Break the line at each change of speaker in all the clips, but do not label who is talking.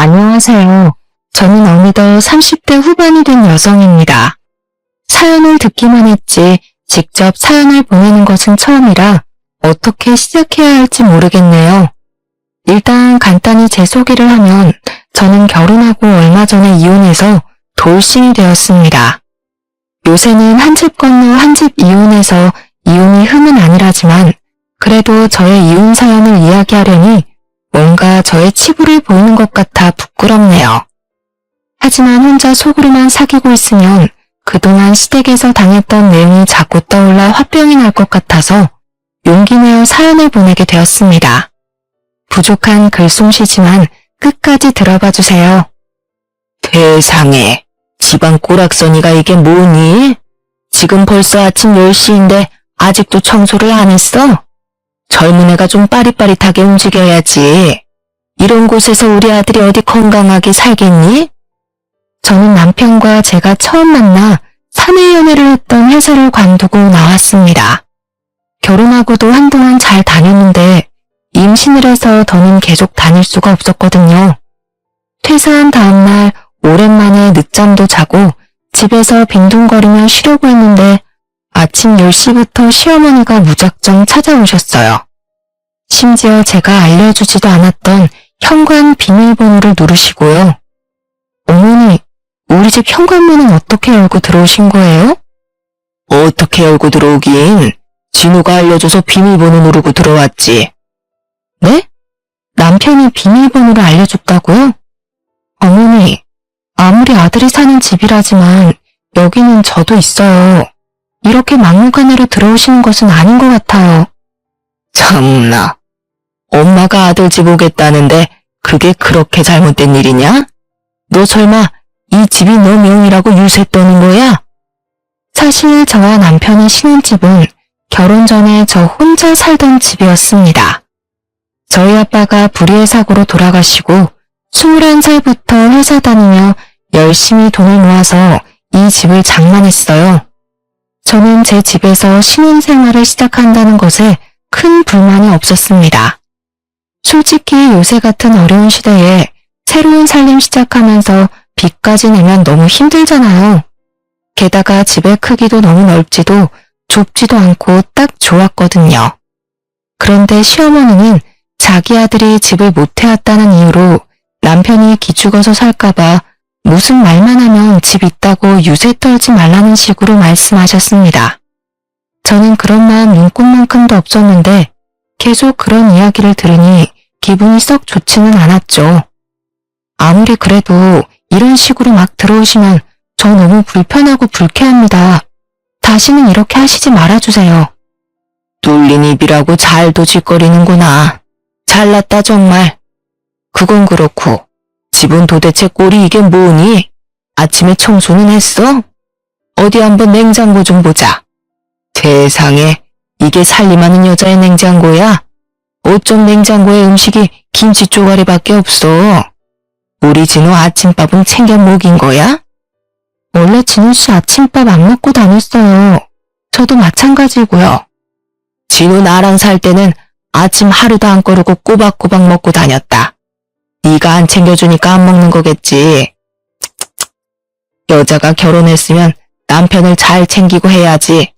안녕하세요. 저는 어느덧 30대 후반이 된 여성입니다. 사연을 듣기만 했지 직접 사연을 보내는 것은 처음이라 어떻게 시작해야 할지 모르겠네요. 일단 간단히 제 소개를 하면 저는 결혼하고 얼마 전에 이혼해서 돌싱이 되었습니다. 요새는 한 집 건너 한 집 이혼해서 이혼이 흠은 아니라지만 그래도 저의 이혼 사연을 이야기하려니 뭔가 저의 치부를 보이는 것 같아 부끄럽네요. 하지만 혼자 속으로만 사귀고 있으면 그동안 시댁에서 당했던 내용이 자꾸 떠올라 화병이 날 것 같아서 용기 내어 사연을 보내게 되었습니다. 부족한 글솜씨지만 끝까지 들어봐 주세요.
세상에, 집안 꼬락서니가 이게 뭐니? 지금 벌써 아침 10시인데 아직도 청소를 안 했어? 젊은 애가 좀 빠릿빠릿하게 움직여야지. 이런 곳에서 우리 아들이 어디 건강하게 살겠니?
저는 남편과 제가 처음 만나 사내 연애를 했던 회사를 관두고 나왔습니다. 결혼하고도 한동안 잘 다녔는데 임신을 해서 더는 계속 다닐 수가 없었거든요. 퇴사한 다음날 오랜만에 늦잠도 자고 집에서 빈둥거리며 쉬려고 했는데 아침 10시부터 시어머니가 무작정 찾아오셨어요. 심지어 제가 알려주지도 않았던 현관 비밀번호를 누르시고요. 어머니, 우리 집 현관문은 어떻게 열고 들어오신 거예요?
어떻게 열고 들어오긴? 진우가 알려줘서 비밀번호 누르고 들어왔지.
네? 남편이 비밀번호를 알려줬다고요? 어머니, 아무리 아들이 사는 집이라지만 여기는 저도 있어요. 이렇게 막무가내로 들어오시는 것은 아닌 것 같아요.
참나. 엄마가 아들 집 오겠다는데 그게 그렇게 잘못된 일이냐? 너 설마 이 집이 너 명이라고 유세 떠는 거야?
사실 저와 남편의 신혼집은 결혼 전에 저 혼자 살던 집이었습니다. 저희 아빠가 불의의 사고로 돌아가시고 21살부터 회사 다니며 열심히 돈을 모아서 이 집을 장만했어요. 저는 제 집에서 신혼생활을 시작한다는 것에 큰 불만이 없었습니다. 솔직히 요새 같은 어려운 시대에 새로운 살림 시작하면서 빚까지 내면 너무 힘들잖아요. 게다가 집의 크기도 너무 넓지도 좁지도 않고 딱 좋았거든요. 그런데 시어머니는 자기 아들이 집을 못 해왔다는 이유로 남편이 기죽어서 살까봐 무슨 말만 하면 집 있다고 유세 떨지 말라는 식으로 말씀하셨습니다. 저는 그런 마음 눈꼽만큼도 없었는데 계속 그런 이야기를 들으니 기분이 썩 좋지는 않았죠. 아무리 그래도 이런 식으로 막 들어오시면 저 너무 불편하고 불쾌합니다. 다시는 이렇게 하시지 말아주세요.
뚫린 입이라고 잘도 짓거리는구나. 잘났다 정말. 그건 그렇고 집은 도대체 꼴이 이게 뭐니? 아침에 청소는 했어? 어디 한번 냉장고 좀 보자. 세상에, 이게 살림하는 여자의 냉장고야? 어쩜 냉장고에 음식이 김치 쪼가리밖에 없어? 우리 진우 아침밥은 챙겨 먹인 거야?
원래 진우 씨 아침밥 안 먹고 다녔어요. 저도 마찬가지고요.
진우 나랑 살 때는 아침 하루도 안 거르고 꼬박꼬박 먹고 다녔다. 네가 안 챙겨주니까 안 먹는 거겠지. 여자가 결혼했으면 남편을 잘 챙기고 해야지.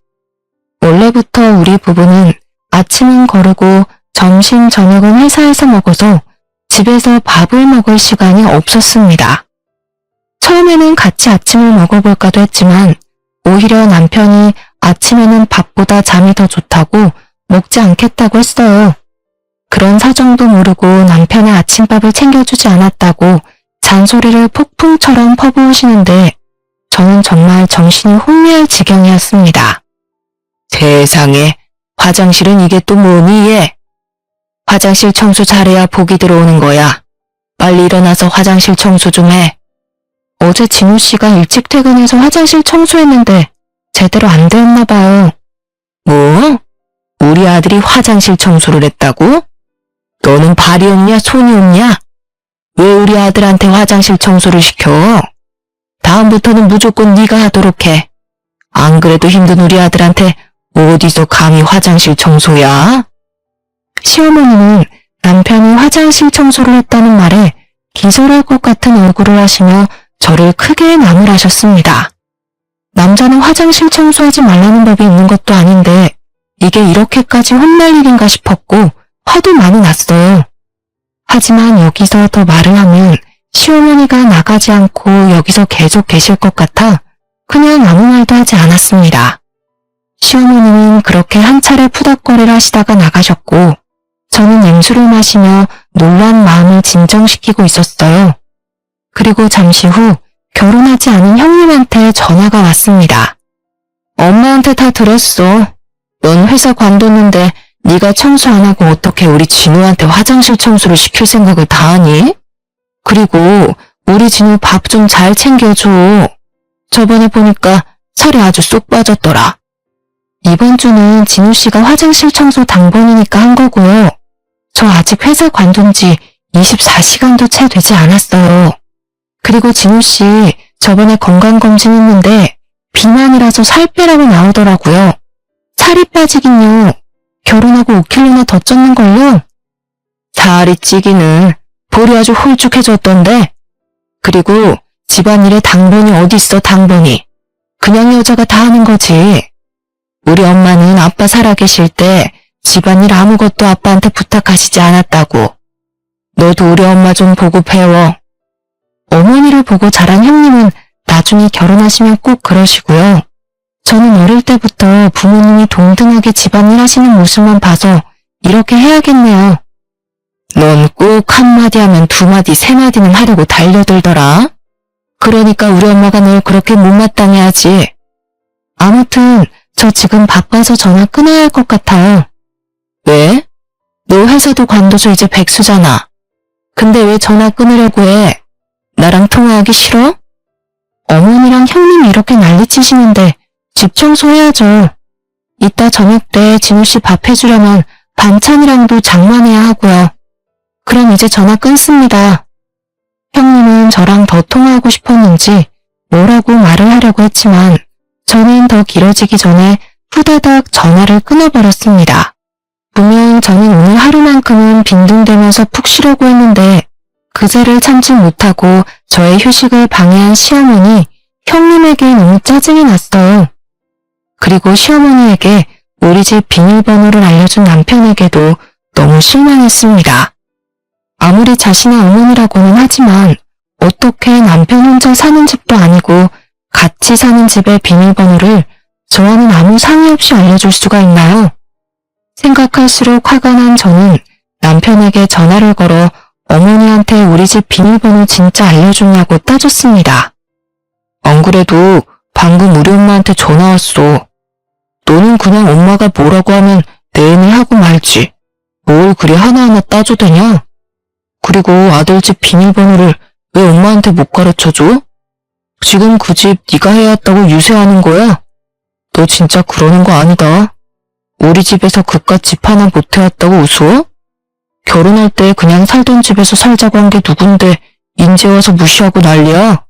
원래부터 우리 부부는 아침은 거르고 점심, 저녁은 회사에서 먹어서 집에서 밥을 먹을 시간이 없었습니다. 처음에는 같이 아침을 먹어볼까도 했지만 오히려 남편이 아침에는 밥보다 잠이 더 좋다고 먹지 않겠다고 했어요. 그런 사정도 모르고 남편의 아침밥을 챙겨주지 않았다고 잔소리를 폭풍처럼 퍼부으시는데 저는 정말 정신이 혼미할 지경이었습니다.
세상에, 화장실은 이게 또 뭐니 얘? 화장실 청소 잘해야 복이 들어오는 거야. 빨리 일어나서 화장실 청소 좀 해.
어제 진우 씨가 일찍 퇴근해서 화장실 청소했는데 제대로 안 되었나 봐요.
뭐? 우리 아들이 화장실 청소를 했다고? 너는 발이 없냐 손이 없냐? 왜 우리 아들한테 화장실 청소를 시켜? 다음부터는 무조건 네가 하도록 해. 안 그래도 힘든 우리 아들한테 어디서 감히 화장실 청소야?
시어머니는 남편이 화장실 청소를 했다는 말에 기절할 것 같은 얼굴을 하시며 저를 크게 나무라셨습니다. 남자는 화장실 청소하지 말라는 법이 있는 것도 아닌데 이게 이렇게까지 혼날 일인가 싶었고 화도 많이 났어요. 하지만 여기서 더 말을 하면 시어머니가 나가지 않고 여기서 계속 계실 것 같아 그냥 아무 말도 하지 않았습니다. 시어머니는 그렇게 한 차례 푸닥거리를 하시다가 나가셨고 저는 냉수를 마시며 놀란 마음을 진정시키고 있었어요. 그리고 잠시 후 결혼하지 않은 형님한테 전화가 왔습니다. 엄마한테 다 들었어. 넌 회사 관뒀는데 네가 청소 안 하고 어떻게 우리 진우한테 화장실 청소를 시킬 생각을 다 하니? 그리고 우리 진우 밥 좀 잘 챙겨줘. 저번에 보니까 살이 아주 쏙 빠졌더라. 이번 주는 진우 씨가 화장실 청소 당번이니까 한 거고요. 저 아직 회사 관둔 지 24시간도 채 되지 않았어요. 그리고 진우 씨 저번에 건강검진 했는데 비만이라서 살 빼라고 나오더라고요. 살이 빠지긴요. 결혼하고 5kg나 더 쪘는걸요? 살이 찌기는 볼이 아주 홀쭉해졌던데. 그리고 집안일에 당번이 어디 있어 당번이. 그냥 여자가 다 하는 거지. 우리 엄마는 아빠 살아계실 때 집안일 아무것도 아빠한테 부탁하시지 않았다고. 너도 우리 엄마 좀 보고 배워. 어머니를 보고 자란 형님은 나중에 결혼하시면 꼭 그러시고요. 저는 어릴 때부터 부모님이 동등하게 집안일 하시는 모습만 봐서 이렇게 해야겠네요. 넌 꼭 한마디 하면 두마디 세마디는 하려고 달려들더라. 그러니까 우리 엄마가 널 그렇게 못마땅해 하지. 아무튼 저 지금 바빠서 전화 끊어야 할 것 같아요. 왜? 너 회사도 관둬서 이제 백수잖아. 근데 왜 전화 끊으려고 해? 나랑 통화하기 싫어? 어머니랑 형님이 이렇게 난리치시는데 집 청소해야죠. 이따 저녁 때 진우 씨 밥 해주려면 반찬이랑도 장만해야 하고요. 그럼 이제 전화 끊습니다. 형님은 저랑 더 통화하고 싶었는지 뭐라고 말을 하려고 했지만 저는 더 길어지기 전에 후다닥 전화를 끊어버렸습니다. 분명 저는 오늘 하루만큼은 빈둥대면서 푹 쉬려고 했는데 그제를 참지 못하고 저의 휴식을 방해한 시어머니, 형님에게 너무 짜증이 났어요. 그리고 시어머니에게 우리 집 비밀번호를 알려준 남편에게도 너무 실망했습니다. 아무리 자신의 어머니라고는 하지만 어떻게 남편 혼자 사는 집도 아니고 같이 사는 집의 비밀번호를 저와는 아무 상의 없이 알려줄 수가 있나요? 생각할수록 화가 난 저는 남편에게 전화를 걸어 어머니한테 우리 집 비밀번호 진짜 알려줬냐고 따졌습니다. 안 그래도 방금 우리 엄마한테 전화 왔어. 너는 그냥 엄마가 뭐라고 하면 내내 하고 말지. 뭘 그리 하나하나 따져대냐? 그리고 아들 집 비밀번호를 왜 엄마한테 못 가르쳐줘? 지금 그 집 네가 해야 했다고 유세하는 거야? 너 진짜 그러는 거 아니다. 우리 집에서 그깟 집 하나 못 해왔다고 웃어? 결혼할 때 그냥 살던 집에서 살자고 한 게 누군데 인제 와서 무시하고 난리야?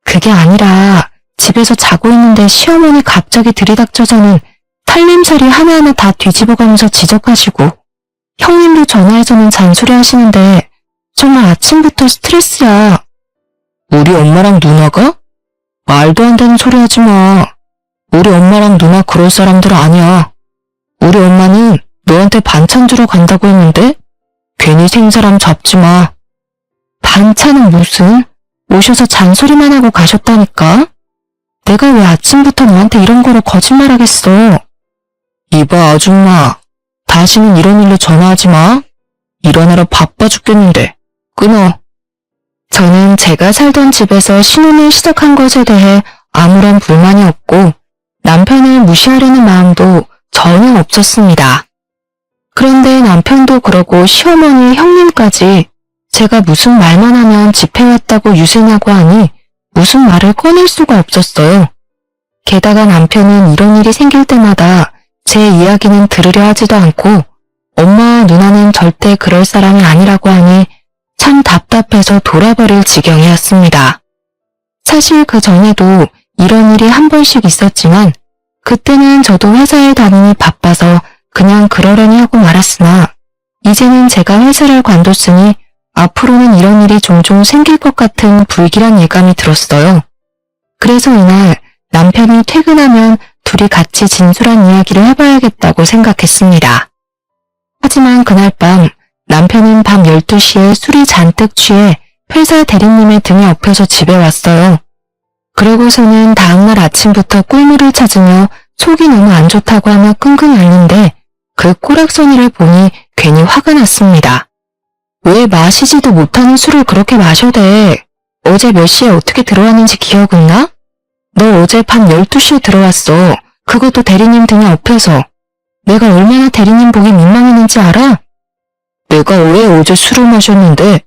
그게 아니라 집에서 자고 있는데 시어머니 갑자기 들이닥쳐서는 살림살이 하나하나 다 뒤집어가면서 지적하시고 형님도 전화해서는 잔소리 하시는데 정말 아침부터 스트레스야. 우리 엄마랑 누나가? 말도 안 되는 소리 하지 마. 우리 엄마랑 누나 그럴 사람들 아니야. 우리 엄마는 너한테 반찬 주러 간다고 했는데 괜히 생사람 잡지 마. 반찬은 무슨? 오셔서 잔소리만 하고 가셨다니까? 내가 왜 아침부터 너한테 이런 거로 거짓말하겠어. 이봐 아줌마. 다시는 이런 일로 전화하지 마. 일하느라 바빠 죽겠는데. 끊어. 저는 제가 살던 집에서 신혼을 시작한 것에 대해 아무런 불만이 없고 남편을 무시하려는 마음도 전혀 없었습니다. 그런데 남편도 그러고 시어머니, 형님까지 제가 무슨 말만 하면 집해왔다고 유세냐고 하니 무슨 말을 꺼낼 수가 없었어요. 게다가 남편은 이런 일이 생길 때마다 제 이야기는 들으려 하지도 않고 엄마와 누나는 절대 그럴 사람이 아니라고 하니 참 답답해서 돌아버릴 지경이었습니다. 사실 그 전에도 이런 일이 한 번씩 있었지만 그때는 저도 회사에 다니니 바빠서 그냥 그러려니 하고 말았으나 이제는 제가 회사를 관뒀으니 앞으로는 이런 일이 종종 생길 것 같은 불길한 예감이 들었어요. 그래서 이날 남편이 퇴근하면 둘이 같이 진솔한 이야기를 해봐야겠다고 생각했습니다. 하지만 그날 밤 남편은 밤 12시에 술이 잔뜩 취해 회사 대리님의 등에 업혀서 집에 왔어요. 그러고서는 다음날 아침부터 꿀물을 찾으며 속이 너무 안 좋다고 하며 끙끙 앓는데 그 꼬락서니를 보니 괜히 화가 났습니다. 왜 마시지도 못하는 술을 그렇게 마셔대? 어제 몇 시에 어떻게 들어왔는지 기억은 나? 너 어제 밤 12시에 들어왔어. 그것도 대리님 등에 업혀서. 내가 얼마나 대리님 보기 민망했는지 알아? 내가 왜 어제 술을 마셨는데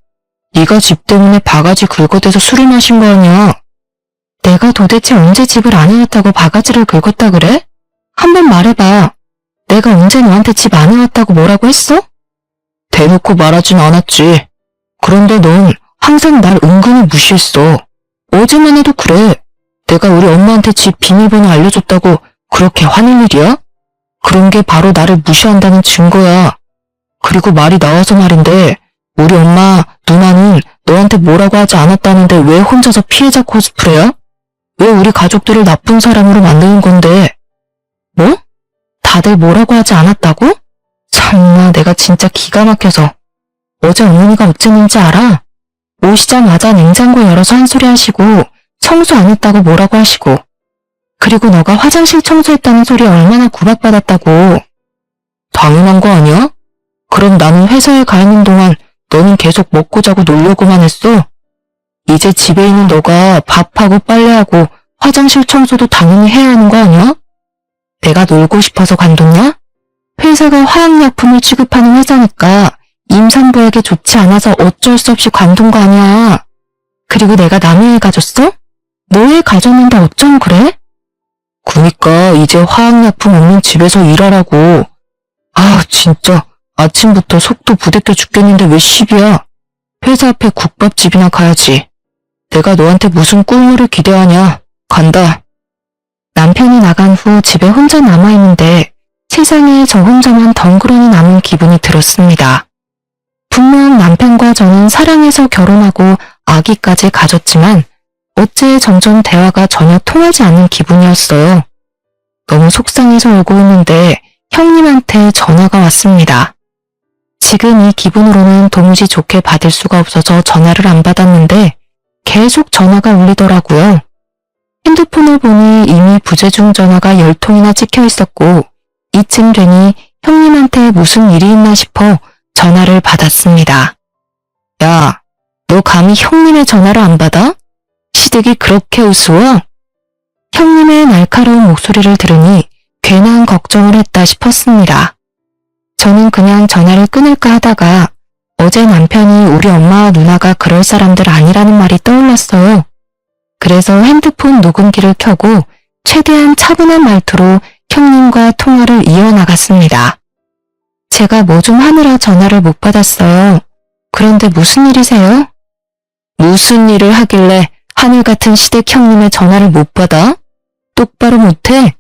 네가 집 때문에 바가지 긁어대서 술을 마신 거 아니야? 내가 도대체 언제 집을 안 해왔다고 바가지를 긁었다 그래? 한번 말해봐. 내가 언제 너한테 집 안 해왔다고 뭐라고 했어? 대놓고 말하진 않았지. 그런데 넌 항상 날 은근히 무시했어. 어제만 해도 그래. 내가 우리 엄마한테 집 비밀번호 알려줬다고 그렇게 화낼 일이야? 그런 게 바로 나를 무시한다는 증거야. 그리고 말이 나와서 말인데 우리 엄마, 누나는 너한테 뭐라고 하지 않았다는데 왜 혼자서 피해자 코스프레야? 왜 우리 가족들을 나쁜 사람으로 만드는 건데? 뭐? 다들 뭐라고 하지 않았다고? 참나 내가 진짜 기가 막혀서. 어제 어머니가 어쨌는지 알아? 오시자마자 냉장고 열어서 한 소리 하시고 청소 안 했다고 뭐라고 하시고 그리고 너가 화장실 청소했다는 소리에 얼마나 구박받았다고. 당연한 거 아니야? 그럼 나는 회사에 가 있는 동안 너는 계속 먹고 자고 놀려고만 했어? 이제 집에 있는 너가 밥하고 빨래하고 화장실 청소도 당연히 해야 하는 거 아니야? 내가 놀고 싶어서 관뒀냐? 회사가 화학약품을 취급하는 회사니까 임산부에게 좋지 않아서 어쩔 수 없이 관둔 거 아니야. 그리고 내가 남의 애 가졌어? 너의 가졌는데 어쩜 그래? 그니까 이제 화학약품 없는 집에서 일하라고. 아 진짜 아침부터 속도 부대껴 죽겠는데 왜 시비야? 회사 앞에 국밥집이나 가야지. 내가 너한테 무슨 꿀물을 기대하냐. 간다. 남편이 나간 후 집에 혼자 남아있는데 세상에 저 혼자만 덩그러니 남은 기분이 들었습니다. 분명 남편과 저는 사랑해서 결혼하고 아기까지 가졌지만 어째 점점 대화가 전혀 통하지 않는 기분이었어요. 너무 속상해서 울고 있는데 형님한테 전화가 왔습니다. 지금 이 기분으로는 도무지 좋게 받을 수가 없어서 전화를 안 받았는데 계속 전화가 울리더라고요. 핸드폰을 보니 이미 부재중 전화가 10통이나 찍혀 있었고 이쯤 되니 형님한테 무슨 일이 있나 싶어 전화를 받았습니다. 야, 너 감히 형님의 전화를 안 받아? 시댁이 그렇게 우스워? 형님의 날카로운 목소리를 들으니 괜한 걱정을 했다 싶었습니다. 저는 그냥 전화를 끊을까 하다가 어제 남편이 우리 엄마와 누나가 그럴 사람들 아니라는 말이 떠올랐어요. 그래서 핸드폰 녹음기를 켜고 최대한 차분한 말투로 형님과 통화를 이어나갔습니다. 제가 뭐 좀 하느라 전화를 못 받았어요. 그런데 무슨 일이세요? 무슨 일을 하길래 하늘 같은 시댁 형님의 전화를 못 받아? 똑바로 못해?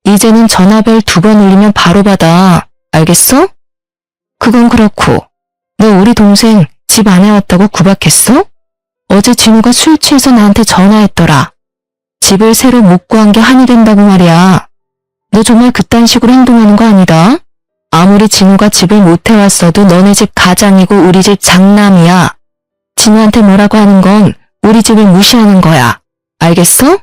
이제는 전화벨 2번 울리면 바로 받아. 알겠어? 그건 그렇고 너 우리 동생 집 안에 왔다고 구박했어? 어제 진우가 술 취해서 나한테 전화했더라. 집을 새로 못 구한 게 한이 된다고 말이야. 너 정말 그딴 식으로 행동하는 거 아니다. 아무리 진우가 집을 못 해왔어도 너네 집 가장이고 우리 집 장남이야. 진우한테 뭐라고 하는 건 우리 집을 무시하는 거야. 알겠어?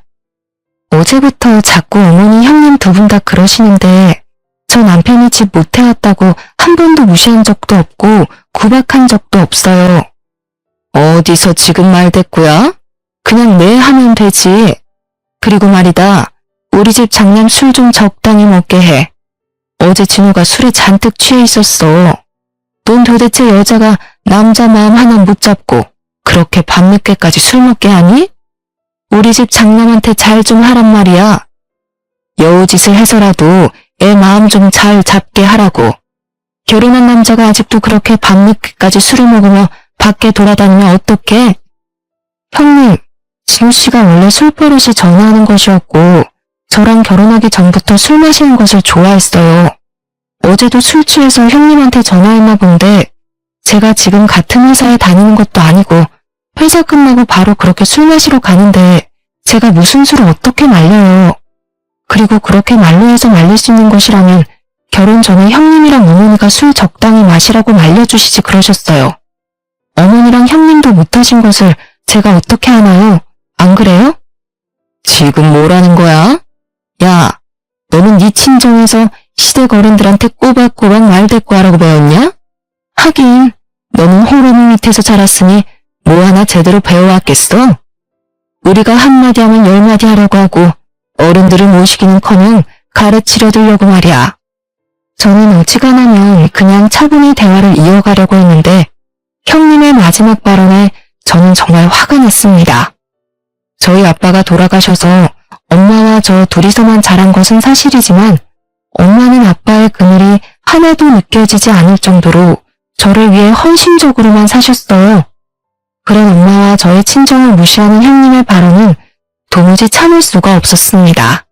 어제부터 자꾸 어머니 형님 2분 다 그러시는데 저 남편이 집 못 해왔다고 한 번도 무시한 적도 없고 구박한 적도 없어요. 어디서 지금 말대꾸야? 그냥 네 하면 되지. 그리고 말이다. 우리 집 장남 술 좀 적당히 먹게 해. 어제 진우가 술에 잔뜩 취해 있었어. 넌 도대체 여자가 남자 마음 하나 못 잡고 그렇게 밤늦게까지 술 먹게 하니? 우리 집 장남한테 잘 좀 하란 말이야. 여우짓을 해서라도 애 마음 좀 잘 잡게 하라고. 결혼한 남자가 아직도 그렇게 밤늦게까지 술을 먹으며 밖에 돌아다니면 어떡해? 형님, 진우 씨가 원래 술버릇이 전화하는 것이었고 저랑 결혼하기 전부터 술 마시는 것을 좋아했어요. 어제도 술 취해서 형님한테 전화했나 본데 제가 지금 같은 회사에 다니는 것도 아니고 회사 끝나고 바로 그렇게 술 마시러 가는데 제가 무슨 술을 어떻게 말려요. 그리고 그렇게 말로 해서 말릴 수 있는 것이라면 결혼 전에 형님이랑 어머니가 술 적당히 마시라고 말려주시지 그러셨어요. 어머니랑 형님도 못하신 것을 제가 어떻게 하나요? 안 그래요?
지금 뭐라는 거야? 야, 너는 네 친정에서 시댁 어른들한테 꼬박꼬박 말대꾸하라고 배웠냐? 하긴 너는 호르몬 밑에서 자랐으니 뭐 하나 제대로 배워왔겠어? 우리가 한마디 하면 열마디 하려고 하고 어른들을 모시기는커녕 가르치려 들려고 말이야.
저는 어지간하면 그냥 차분히 대화를 이어가려고 했는데 형님의 마지막 발언에 저는 정말 화가 났습니다. 저희 아빠가 돌아가셔서 엄마와 저 둘이서만 자란 것은 사실이지만 엄마는 아빠의 그늘이 하나도 느껴지지 않을 정도로 저를 위해 헌신적으로만 사셨어요. 그런 엄마와 저의 친정을 무시하는 형님의 발언은 도무지 참을 수가 없었습니다.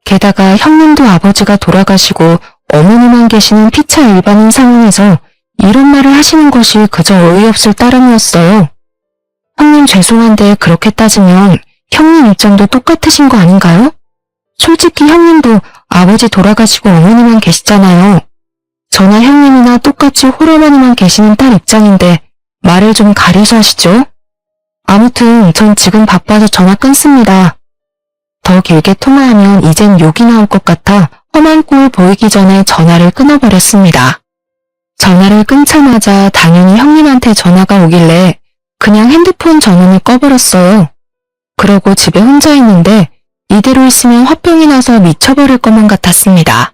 게다가 형님도 아버지가 돌아가시고 어머니만 계시는 피차 일반인 상황에서 이런 말을 하시는 것이 그저 어이없을 따름이었어요. 형님 죄송한데 그렇게 따지면 형님 입장도 똑같으신 거 아닌가요? 솔직히 형님도 아버지 돌아가시고 어머니만 계시잖아요. 저나 형님이나 똑같이 홀어머니만 계시는 딸 입장인데 말을 좀 가려서 하시죠. 아무튼 전 지금 바빠서 전화 끊습니다. 더 길게 통화하면 이젠 욕이 나올 것 같아 험한 꼴 보이기 전에 전화를 끊어버렸습니다. 전화를 끊자마자 당연히 형님한테 전화가 오길래 그냥 핸드폰 전원을 꺼버렸어요. 그러고 집에 혼자 있는데 이대로 있으면 화병이 나서 미쳐버릴 것만 같았습니다.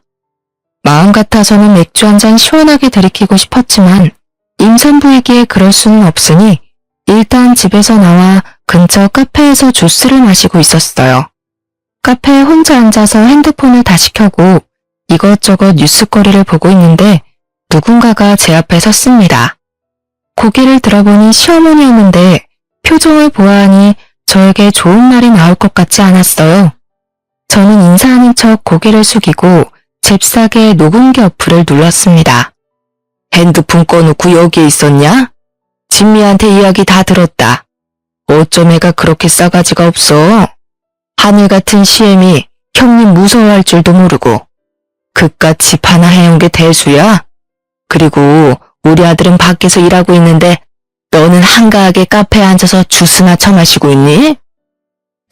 마음 같아서는 맥주 한 잔 시원하게 들이키고 싶었지만 임산부이기에 그럴 수는 없으니 일단 집에서 나와 근처 카페에서 주스를 마시고 있었어요. 카페에 혼자 앉아서 핸드폰을 다시 켜고 이것저것 뉴스거리를 보고 있는데 누군가가 제 앞에 섰습니다. 고개를 들어보니 시어머니였는데 표정을 보아하니 저에게 좋은 말이 나올 것 같지 않았어요. 저는 인사하는 척 고개를 숙이고 잽싸게 녹음기 어플을 눌렀습니다.
핸드폰 꺼놓고 여기에 있었냐? 진미한테 이야기 다 들었다. 어쩜 애가 그렇게 싸가지가 없어? 하늘 같은 시엠이 형님 무서워할 줄도 모르고 그깟 집 하나 해온 게 대수야? 그리고 우리 아들은 밖에서 일하고 있는데 너는 한가하게 카페에 앉아서 주스나 처마시고 있니?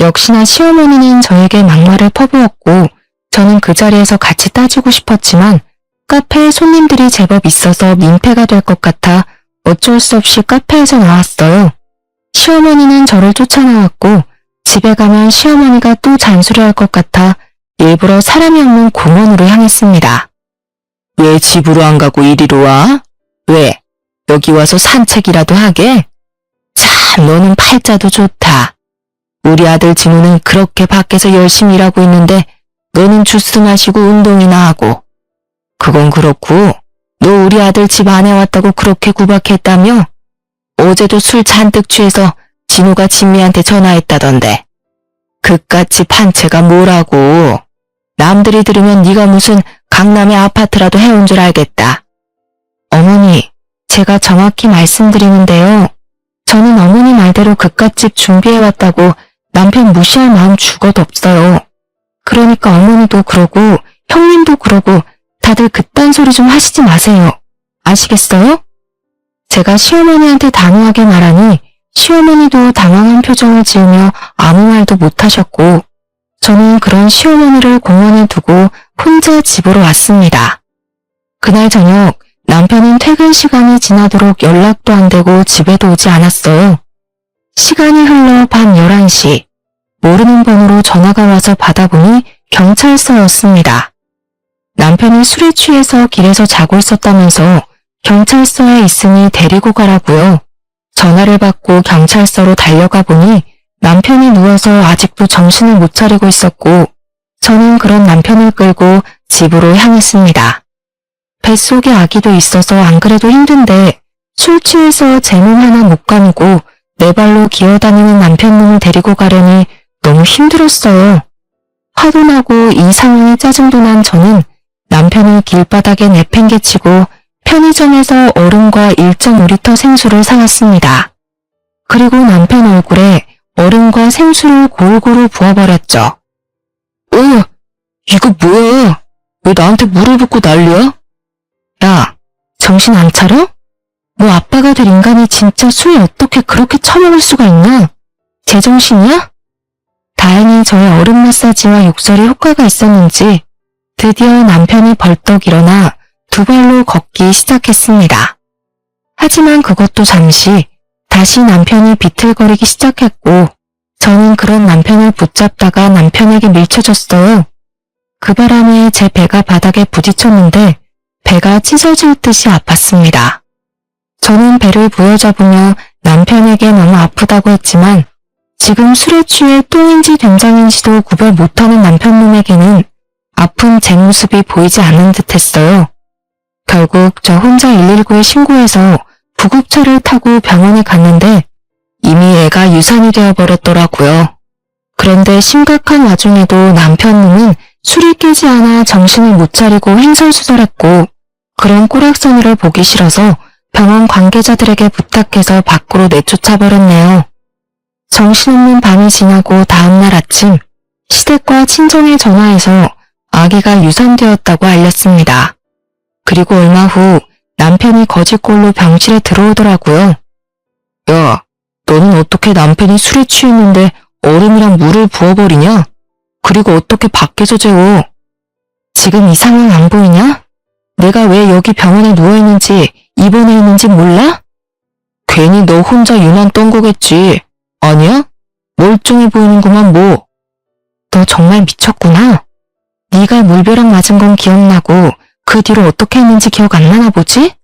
역시나 시어머니는 저에게 막말을 퍼부었고 저는 그 자리에서 같이 따지고 싶었지만 카페에 손님들이 제법 있어서 민폐가 될 것 같아 어쩔 수 없이 카페에서 나왔어요. 시어머니는 저를 쫓아나왔고 집에 가면 시어머니가 또 잔소리할 것 같아 일부러 사람이 없는 공원으로 향했습니다.
왜 집으로 안 가고 이리로 와? 왜? 여기 와서 산책이라도 하게? 참 너는 팔자도 좋다. 우리 아들 진우는 그렇게 밖에서 열심히 일하고 있는데 너는 주스 마시고 운동이나 하고. 그건 그렇고 너 우리 아들 집 안에 왔다고 그렇게 구박했다며? 어제도 술 잔뜩 취해서 진우가 진미한테 전화했다던데. 그깟 집 한 채가 뭐라고. 남들이 들으면 네가 무슨 강남의 아파트라도 해온 줄 알겠다.
어머니, 제가 정확히 말씀드리는데요. 저는 어머니 말대로 그깟 집 준비해왔다고 남편 무시할 마음 죽어도 없어요. 그러니까 어머니도 그러고 형님도 그러고 다들 그딴 소리 좀 하시지 마세요. 아시겠어요? 제가 시어머니한테 단호하게 말하니 시어머니도 당황한 표정을 지으며 아무 말도 못하셨고 저는 그런 시어머니를 공원에 두고 혼자 집으로 왔습니다. 그날 저녁 남편은 퇴근 시간이 지나도록 연락도 안 되고 집에도 오지 않았어요. 시간이 흘러 밤 11시 모르는 번호로 전화가 와서 받아보니 경찰서였습니다. 남편이 술에 취해서 길에서 자고 있었다면서 경찰서에 있으니 데리고 가라고요. 전화를 받고 경찰서로 달려가 보니 남편이 누워서 아직도 정신을 못 차리고 있었고 저는 그런 남편을 끌고 집으로 향했습니다. 뱃속에 아기도 있어서 안 그래도 힘든데 술 취해서 제 몸 하나 못 가누고 내 발로 기어다니는 남편 놈을 데리고 가려니 너무 힘들었어요. 화도 나고 이 상황에 짜증도 난 저는 남편을 길바닥에 내팽개치고 편의점에서 얼음과 1.5리터 생수를 사왔습니다. 그리고 남편 얼굴에 얼음과 생수를 골고루 부어버렸죠.
이거 뭐야? 왜 나한테 물을 붓고 난리야?
야, 정신 안 차려? 너 아빠가 될 인간이 진짜 술 어떻게 그렇게 처먹을 수가 있나? 제정신이야? 다행히 저의 얼음 마사지와 욕설이 효과가 있었는지 드디어 남편이 벌떡 일어나 두 발로 걷기 시작했습니다. 하지만 그것도 잠시 다시 남편이 비틀거리기 시작했고 저는 그런 남편을 붙잡다가 남편에게 밀쳐졌어요. 그 바람에 제 배가 바닥에 부딪혔는데 배가 찢어질 듯이 아팠습니다. 저는 배를 부여잡으며 남편에게 너무 아프다고 했지만 지금 술에 취해 똥인지 된장인지도 구별 못하는 남편 놈에게는 아픈 제 모습이 보이지 않는 듯했어요. 결국 저 혼자 119에 신고해서 구급차를 타고 병원에 갔는데 이미 애가 유산이 되어버렸더라고요. 그런데 심각한 와중에도 남편 놈은 술이 깨지 않아 정신을 못 차리고 횡설수설했고 그런 꼬락서니를 보기 싫어서 병원 관계자들에게 부탁해서 밖으로 내쫓아버렸네요. 정신없는 밤이 지나고 다음날 아침 시댁과 친정에 전화해서 아기가 유산되었다고 알렸습니다. 그리고 얼마 후 남편이 거짓골로 병실에 들어오더라고요.
야, 너는 어떻게 남편이 술에 취했는데 얼음이랑 물을 부어버리냐? 그리고 어떻게 밖에서 재워?
지금 이 상황 안 보이냐? 내가 왜 여기 병원에 누워있는지 입원해 있는지 몰라?
괜히 너 혼자 유난 떤 거겠지. 아니야? 멀쩡해 보이는구만 뭐.
너 정말 미쳤구나. 네가 물벼락 맞은 건 기억나고 그 뒤로 어떻게 했는지 기억 안 나나 보지?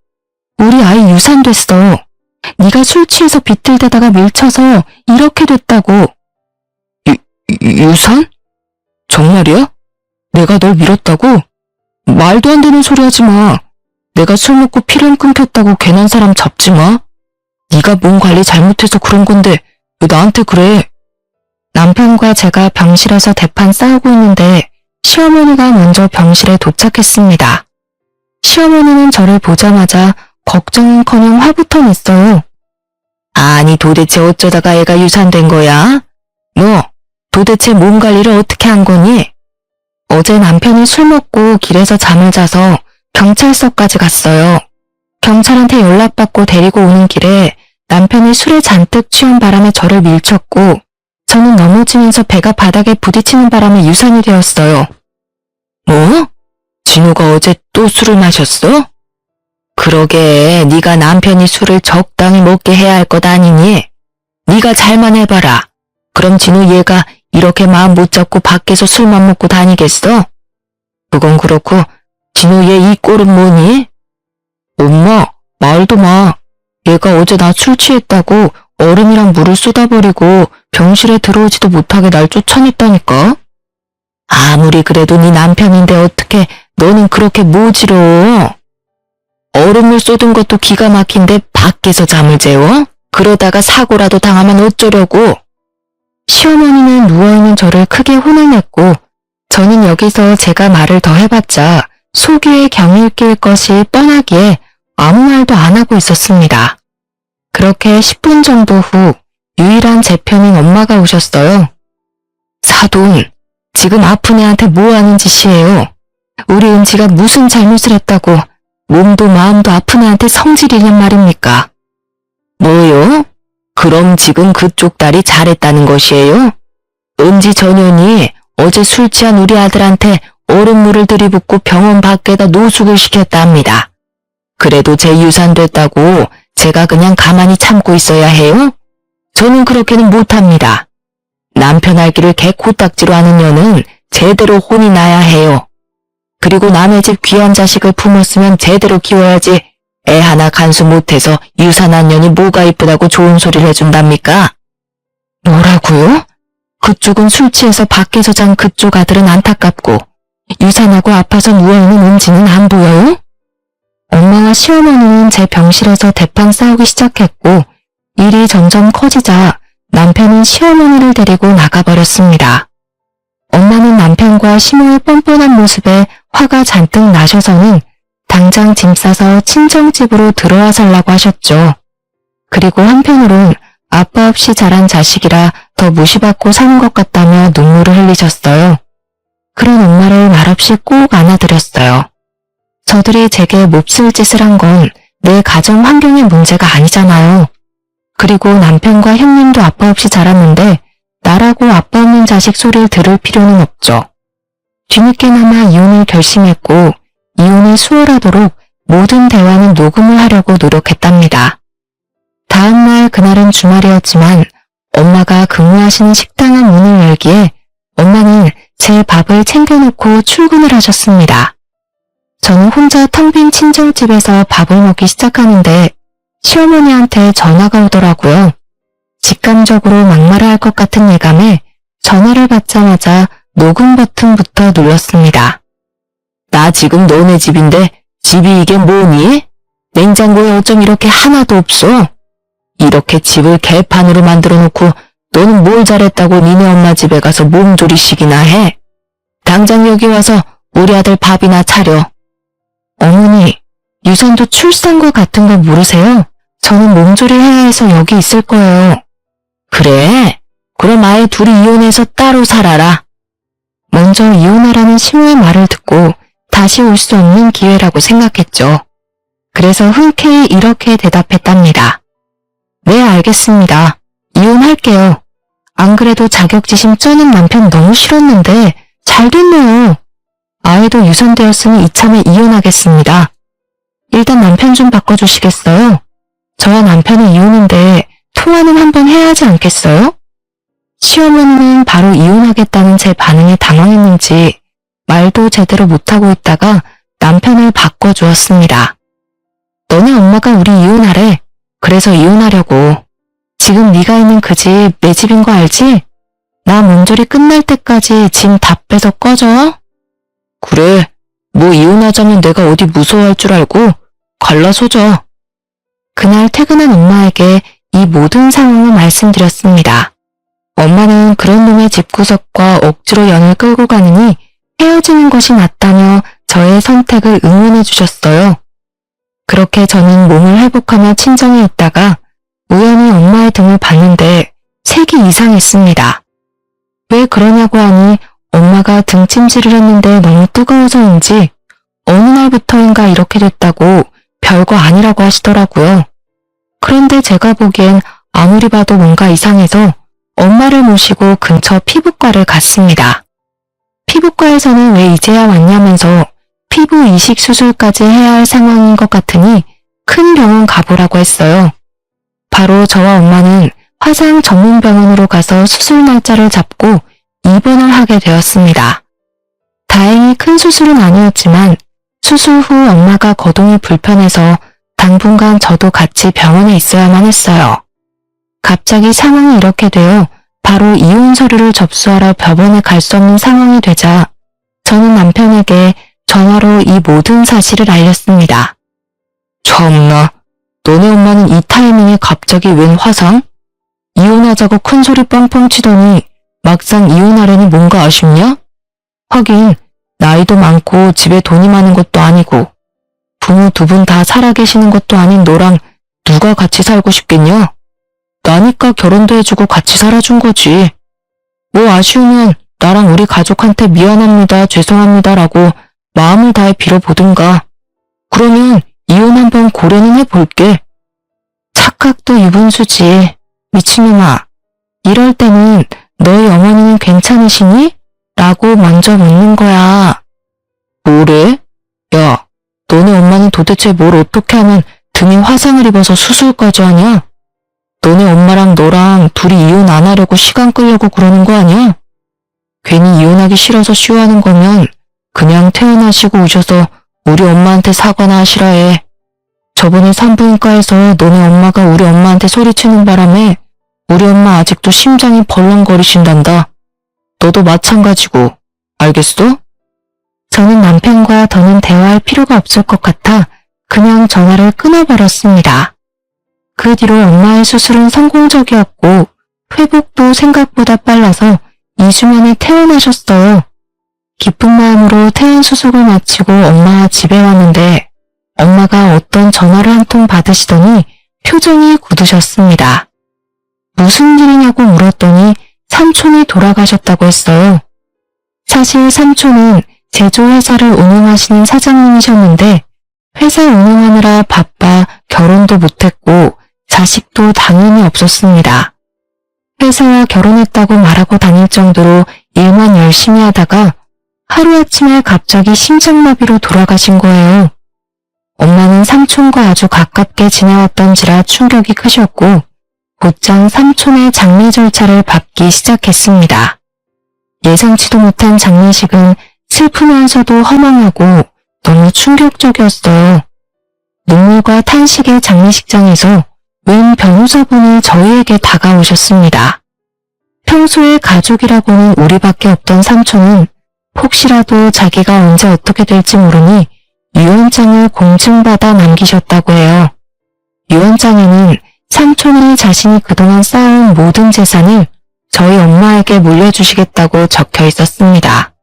우리 아이 유산됐어. 네가 술 취해서 비틀대다가 밀쳐서 이렇게 됐다고.
유산? 정말이야? 내가 널 밀었다고? 말도 안 되는 소리 하지 마. 내가 술 먹고 피를 끊겼다고 괜한 사람 잡지 마. 네가 몸 관리 잘못해서 그런 건데 왜 나한테 그래?
남편과 제가 병실에서 대판 싸우고 있는데 시어머니가 먼저 병실에 도착했습니다. 시어머니는 저를 보자마자 걱정은커녕 화부터 냈어요.
아니 도대체 어쩌다가 애가 유산된 거야? 너 도대체 몸 관리를 어떻게 한 거니?
어제 남편이 술 먹고 길에서 잠을 자서 경찰서까지 갔어요. 경찰한테 연락받고 데리고 오는 길에 남편이 술에 잔뜩 취한 바람에 저를 밀쳤고 저는 넘어지면서 배가 바닥에 부딪히는 바람에 유산이 되었어요.
뭐? 진우가 어제 또 술을 마셨어? 그러게 네가 남편이 술을 적당히 먹게 해야 할 것 아니니? 네가 잘만 해봐라. 그럼 진우 얘가 이렇게 마음 못 잡고 밖에서 술만 먹고 다니겠어? 그건 그렇고 진우 얘 이 꼴은 뭐니? 엄마, 말도 마. 얘가 어제 나 술 취했다고 얼음이랑 물을 쏟아버리고 병실에 들어오지도 못하게 날 쫓아냈다니까? 아무리 그래도 네 남편인데 어떻게 너는 그렇게 모지러? 얼음을 쏟은 것도 기가 막힌데 밖에서 잠을 재워? 그러다가 사고라도 당하면 어쩌려고?
시어머니는 누워있는 저를 크게 혼을 냈고 저는 여기서 제가 말을 더 해봤자 속위에 경일 낄 것이 뻔하기에 아무 말도 안 하고 있었습니다. 그렇게 10분 정도 후 유일한 제 편인 엄마가 오셨어요.
사돈, 지금 아픈 애한테 뭐 하는 짓이에요? 우리 은지가 무슨 잘못을 했다고 몸도 마음도 아픈 애한테 성질이냔 말입니까? 뭐요? 그럼 지금 그쪽 딸이 잘했다는 것이에요? 은지 전현이 어제 술 취한 우리 아들한테 얼음물을 들이붓고 병원 밖에다 노숙을 시켰답니다. 그래도 제 유산됐다고 제가 그냥 가만히 참고 있어야 해요? 저는 그렇게는 못합니다. 남편 알기를 개 코딱지로 하는 년은 제대로 혼이 나야 해요. 그리고 남의 집 귀한 자식을 품었으면 제대로 키워야지 애 하나 간수 못해서 유산한 년이 뭐가 이쁘다고 좋은 소리를 해준답니까?
뭐라고요? 그쪽은 술 취해서 밖에서 잔 그쪽 아들은 안타깝고 유산하고 아파서 누워있는 은지는 안 보여요? 엄마와 시어머니는 제 병실에서 대판 싸우기 시작했고 일이 점점 커지자 남편은 시어머니를 데리고 나가버렸습니다. 엄마는 남편과 시모의 뻔뻔한 모습에 화가 잔뜩 나셔서는 당장 짐 싸서 친정집으로 들어와 살라고 하셨죠. 그리고 한편으론 아빠 없이 자란 자식이라 더 무시받고 사는 것 같다며 눈물을 흘리셨어요. 그런 엄마를 말없이 꼭 안아드렸어요. 저들이 제게 몹쓸 짓을 한 건 내 가정 환경의 문제가 아니잖아요. 그리고 남편과 형님도 아빠 없이 자랐는데 나라고 아빠 없는 자식 소리를 들을 필요는 없죠. 뒤늦게나마 이혼을 결심했고 이혼을 수월하도록 모든 대화는 녹음을 하려고 노력했답니다. 다음날 그날은 주말이었지만 엄마가 근무하시는 식당의 문을 열기에 엄마는 제 밥을 챙겨놓고 출근을 하셨습니다. 저는 혼자 텅 빈 친정집에서 밥을 먹기 시작하는데 시어머니한테 전화가 오더라고요. 직감적으로 막말을 할 것 같은 예감에 전화를 받자마자 녹음 버튼부터 눌렀습니다.
나 지금 너네 집인데 집이 이게 뭐니? 냉장고에 어쩜 이렇게 하나도 없어? 이렇게 집을 개판으로 만들어 놓고 너는 뭘 잘했다고 니네 엄마 집에 가서 몸조리식이나 해? 당장 여기 와서 우리 아들 밥이나 차려.
어머니, 유산도 출산과 같은 거 모르세요? 저는 몸조리 해야 해서 여기 있을 거예요.
그래? 그럼 아예 둘이 이혼해서 따로 살아라.
먼저 이혼하라는 시모의 말을 듣고 다시 올 수 없는 기회라고 생각했죠. 그래서 흔쾌히 이렇게 대답했답니다. 네, 알겠습니다. 이혼할게요. 안 그래도 자격지심 쩌는 남편 너무 싫었는데 잘 됐네요. 아이도 유산되었으니 이참에 이혼하겠습니다. 일단 남편 좀 바꿔주시겠어요? 저와 남편은 이혼인데 통화는 한번 해야 하지 않겠어요? 시어머니는 바로 이혼하겠다는 제 반응에 당황했는지 말도 제대로 못하고 있다가 남편을 바꿔주었습니다. 너네 엄마가 우리 이혼하래. 그래서 이혼하려고. 지금 네가 있는 그 집 내 집인 거 알지? 나 몸조리 끝날 때까지 짐 다 빼서 꺼져.
그래, 뭐 이혼하자면 내가 어디 무서워할 줄 알고 갈라서자.
그날 퇴근한 엄마에게 이 모든 상황을 말씀드렸습니다. 엄마는 그런 놈의 집구석과 억지로 연을 끌고 가느니 헤어지는 것이 낫다며 저의 선택을 응원해 주셨어요. 그렇게 저는 몸을 회복하며 친정에 있다가 우연히 엄마의 등을 봤는데 색이 이상했습니다. 왜 그러냐고 하니 엄마가 등찜질을 했는데 너무 뜨거워서인지 어느 날부터인가 이렇게 됐다고 별거 아니라고 하시더라고요. 그런데 제가 보기엔 아무리 봐도 뭔가 이상해서 엄마를 모시고 근처 피부과를 갔습니다. 피부과에서는 왜 이제야 왔냐면서 피부 이식 수술까지 해야 할 상황인 것 같으니 큰 병원 가보라고 했어요. 바로 저와 엄마는 화상 전문 병원으로 가서 수술 날짜를 잡고 입원을 하게 되었습니다. 다행히 큰 수술은 아니었지만 수술 후 엄마가 거동이 불편해서 당분간 저도 같이 병원에 있어야만 했어요. 갑자기 상황이 이렇게 되어 바로 이혼 서류를 접수하러 병원에 갈 수 없는 상황이 되자 저는 남편에게 전화로 이 모든 사실을 알렸습니다.
참나, 너네 엄마는 이 타이밍에 갑자기 웬 화상? 이혼하자고 큰소리 뻥뻥 치더니 막상 이혼하려니 뭔가 아쉽냐? 하긴 나이도 많고 집에 돈이 많은 것도 아니고 부모 두 분 다 살아계시는 것도 아닌 너랑 누가 같이 살고 싶겠냐? 나니까 결혼도 해주고 같이 살아준 거지. 뭐 아쉬우면 나랑 우리 가족한테 미안합니다, 죄송합니다라고 마음을 다해 빌어보든가. 그러면 이혼 한번 고려는 해볼게.
착각도 유분수지. 미친놈아. 이럴 때는 너희 어머니는 괜찮으시니? 라고 먼저 묻는 거야.
뭐래? 야, 너네 엄마는 도대체 뭘 어떻게 하면 등에 화상을 입어서 수술까지 하냐? 너네 엄마랑 너랑 둘이 이혼 안 하려고 시간 끌려고 그러는 거 아니야? 괜히 이혼하기 싫어서 쉬워하는 거면 그냥 퇴원하시고 오셔서 우리 엄마한테 사과나 하시라 해. 저번에 산부인과에서 너네 엄마가 우리 엄마한테 소리치는 바람에 우리 엄마 아직도 심장이 벌렁거리신단다. 너도 마찬가지고, 알겠어?
저는 남편과 더는 대화할 필요가 없을 것 같아 그냥 전화를 끊어버렸습니다. 그 뒤로 엄마의 수술은 성공적이었고 회복도 생각보다 빨라서 2주 만에 퇴원하셨어요. 기쁜 마음으로 퇴원 수속을 마치고 엄마와 집에 왔는데 엄마가 어떤 전화를 한 통 받으시더니 표정이 굳으셨습니다. 무슨 일이냐고 물었더니 삼촌이 돌아가셨다고 했어요. 사실 삼촌은 제조회사를 운영하시는 사장님이셨는데 회사 운영하느라 바빠 결혼도 못했고 자식도 당연히 없었습니다. 회사와 결혼했다고 말하고 다닐 정도로 일만 열심히 하다가 하루아침에 갑자기 심장마비로 돌아가신 거예요. 엄마는 삼촌과 아주 가깝게 지내왔던지라 충격이 크셨고 곧장 삼촌의 장례 절차를 밟기 시작했습니다. 예상치도 못한 장례식은 슬프면서도 허망하고 너무 충격적이었어요. 눈물과 탄식의 장례식장에서 웬 변호사분이 저희에게 다가오셨습니다. 평소에 가족이라고는 우리밖에 없던 삼촌은 혹시라도 자기가 언제 어떻게 될지 모르니 유언장을 공증받아 남기셨다고 해요. 유언장에는 삼촌이 자신이 그동안 쌓아온 모든 재산을 저희 엄마에게 물려주시겠다고 적혀 있었습니다.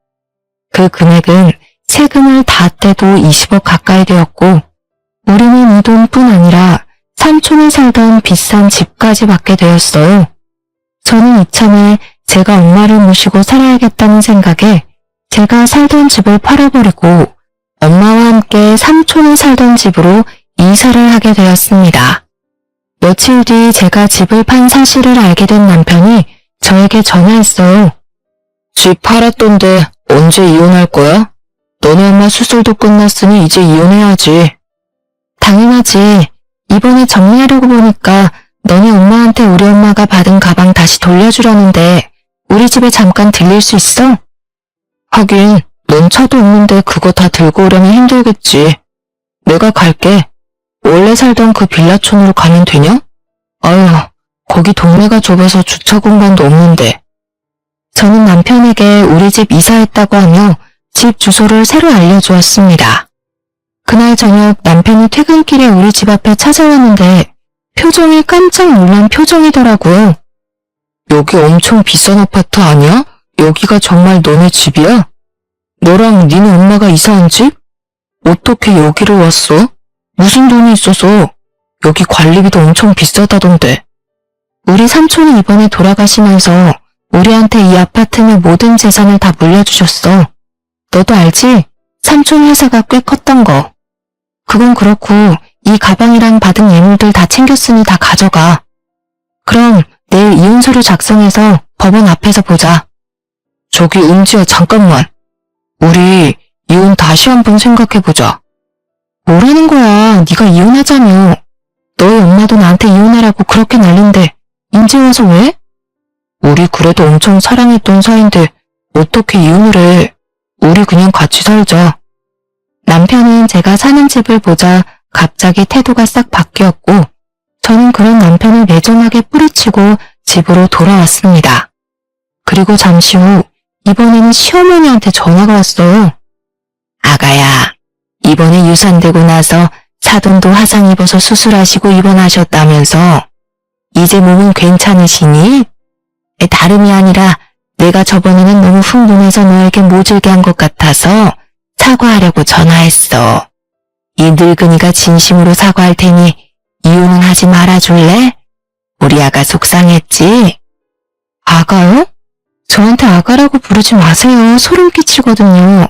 그 금액은 세금을 다 떼도 20억 가까이 되었고 우리는 이 돈뿐 아니라 삼촌이 살던 비싼 집까지 받게 되었어요. 저는 이참에 제가 엄마를 모시고 살아야겠다는 생각에 제가 살던 집을 팔아버리고 엄마와 함께 삼촌이 살던 집으로 이사를 하게 되었습니다. 며칠 뒤 제가 집을 판 사실을 알게 된 남편이 저에게 전화했어요.
집 팔았던데 언제 이혼할 거야? 너네 엄마 수술도 끝났으니 이제 이혼해야지.
당연하지. 이번에 정리하려고 보니까 너네 엄마한테 우리 엄마가 받은 가방 다시 돌려주려는데 우리 집에 잠깐 들릴 수 있어?
하긴 넌 차도 없는데 그거 다 들고 오려면 힘들겠지. 내가 갈게. 원래 살던 그 빌라촌으로 가면 되냐? 아유, 거기 동네가 좁아서 주차 공간도 없는데.
저는 남편에게 우리 집 이사했다고 하며 집 주소를 새로 알려주었습니다. 그날 저녁 남편이 퇴근길에 우리 집 앞에 찾아왔는데 표정이 깜짝 놀란 표정이더라고요.
여기 엄청 비싼 아파트 아니야? 여기가 정말 너네 집이야? 너랑 니네 엄마가 이사한 집? 어떻게 여기를 왔어? 무슨 돈이 있어서? 여기 관리비도 엄청 비싸다던데.
우리 삼촌이 이번에 돌아가시면서 우리한테 이 아파트의 모든 재산을 다 물려주셨어. 너도 알지? 삼촌 회사가 꽤 컸던 거. 그건 그렇고 이 가방이랑 받은 예물들 다 챙겼으니 다 가져가. 그럼 내일 이혼서류 작성해서 법원 앞에서 보자.
저기 은지야 잠깐만. 우리 이혼 다시 한번 생각해보자.
뭐라는 거야? 네가 이혼하자며. 너희 엄마도 나한테 이혼하라고 그렇게 난린데 이제 와서 왜?
우리 그래도 엄청 사랑했던 사이인데 어떻게 이혼을 해. 우리 그냥 같이 살자.
남편은 제가 사는 집을 보자 갑자기 태도가 싹 바뀌었고 저는 그런 남편을 매정하게 뿌리치고 집으로 돌아왔습니다. 그리고 잠시 후 이번에는 시어머니한테 전화가 왔어요.
아가야, 이번에 유산되고 나서 사돈도 화상 입어서 수술하시고 입원하셨다면서 이제 몸은 괜찮으시니? 다름이 아니라 내가 저번에는 너무 흥분해서 너에게 모질게 한 것 같아서 사과하려고 전화했어. 이 늙은이가 진심으로 사과할 테니 이혼은 하지 말아줄래? 우리 아가 속상했지?
아가요? 저한테 아가라고 부르지 마세요. 소름 끼치거든요.